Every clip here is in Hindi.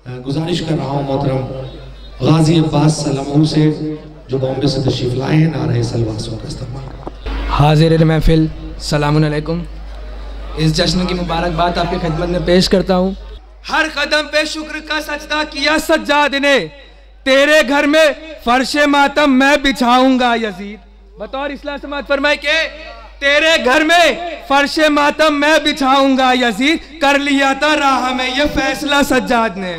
गुजारिश कर रहा हूँ मोहतरम गाजी अब्बास सलामू से जो बॉम्बे से तशरीफ लाए हैं, नारे सलवासों का इस्तेमाल। हाजिर महफिल सलामुन अलैकुम। इस जश्न की मुबारकबाद आपकी खिदमत में पेश करता हूँ। हर कदम पे शुक्र का सजदा किया सज्जाद ने, तेरे घर में फर्शे मातम मैं बिछाऊंगा यजीद। बतौर इस्लाम समाज फरमाए के तेरे घर में फर्शे मातम मैं बिछाऊंगा यजीद। कर लिया था राह में ये फैसला सज्जाद ने,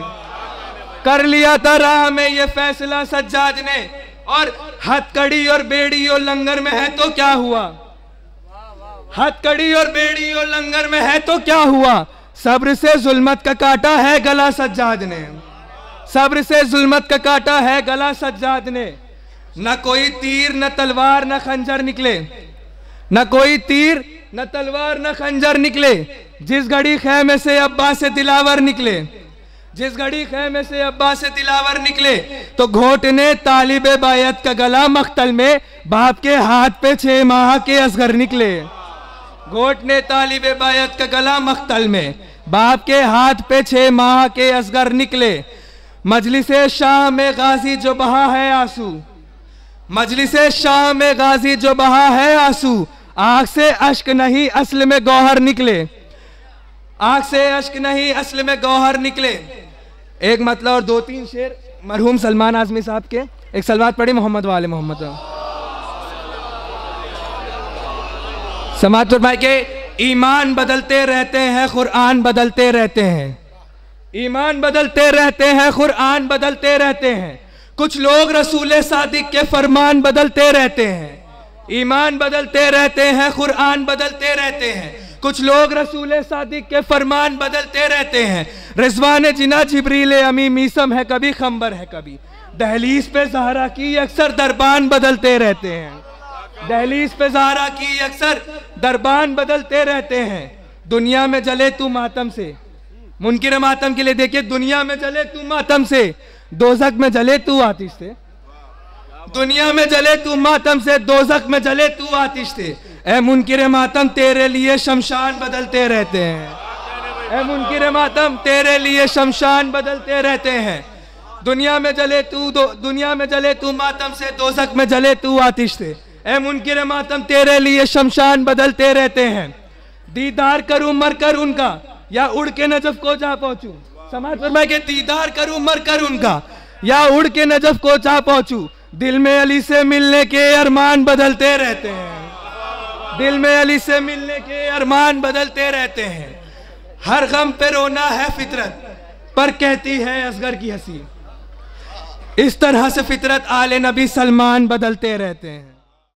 कर लिया था राह में ये फैसला सज्जाद ने। और हथकड़ी और बेड़ी और लंगर में है तो क्या हुआ, हथकड़ी और बेड़ी और लंगर में है तो क्या हुआ। सब्र से जुल्मत का काटा है गला सज्जाद ने, सब्र से जुल्मत का काटा है गला सज्जाद ने। न कोई तीर न तलवार न खंजर निकले, न कोई तीर न तलवार न खंजर निकले। जिस घड़ी खैमे से अब्बास से दिलावर निकले, जिस घड़ी खैमे से अब्बास से दिलावर निकले, तो घोटने तालिबे बायत का गला मख्तल में बाप के हाथ पे 6 माह के असगर निकले। घोटने तालिबे बायत का गला मख्तल में बाप के हाथ पे 6 माह के असगर निकले। मजलिसे शाह में गाजी जो बहा है आंसू, मजलिसे शाह में गाजी जो बहा है आंसू। आंख से अश्क नहीं असल में गौहर निकले, आंख से अश्क नहीं असल में गौहर निकले। एक मतलब और 2-3 शेर मरहूम सलमान आजमी साहब के। एक सलवात पढ़ी मोहम्मद वाले मोहम्मद। समाज फरमाए के ईमान बदलते रहते हैं कुरान बदलते रहते हैं, ईमान बदलते रहते हैं कुरान बदलते रहते हैं। कुछ लोग रसूल सादिक के फरमान बदलते रहते हैं, ईमान बदलते रहते हैं कुरान बदलते रहते हैं। कुछ लोग रसूल सादिक के फरमान बदलते रहते हैं। रिजवान जिना जिब्रील अमी मीसम है कभी खंबर है कभी। दहलीज पे ज़हरा की अक्सर दरबान बदलते रहते हैं, दहलीज पे ज़हरा की अक्सर दरबान बदलते रहते हैं। दुनिया में जले तू मातम से, मुनकिर मातम के लिए देखिए, दुनिया में जले तू मातम से, दोज़ख में जले तू आतिश से। दुनिया में जले तू मातम से, दोज़ख में जले तू आतिश से। ऐ मुनकिर मातम तेरे लिए शमशान बदलते रहते हैं, ऐ मुनकिर मातम तेरे लिए शमशान बदलते रहते हैं। दुनिया में जले तू दुनिया में जले तू मातम से, दोज़ख में जले तू आतिश से। ऐ मुनकिर मातम तेरे लिए शमशान बदलते रहते हैं। दीदार करूं मर कर उनका या उड़ के नजफ को जा पहुंचूं। समाज फरमाए के दीदार करूं मर कर उनका या उड़ के नजफ को जा पहुंचूं। दिल में अली से मिलने के अरमान बदलते रहते हैं, दिल में अली से मिलने के अरमान बदलते रहते हैं। हर गम पे रोना है फितरत पर कहती है असगर की हंसी। इस तरह से फितरत आले नबी सलमान बदलते रहते हैं।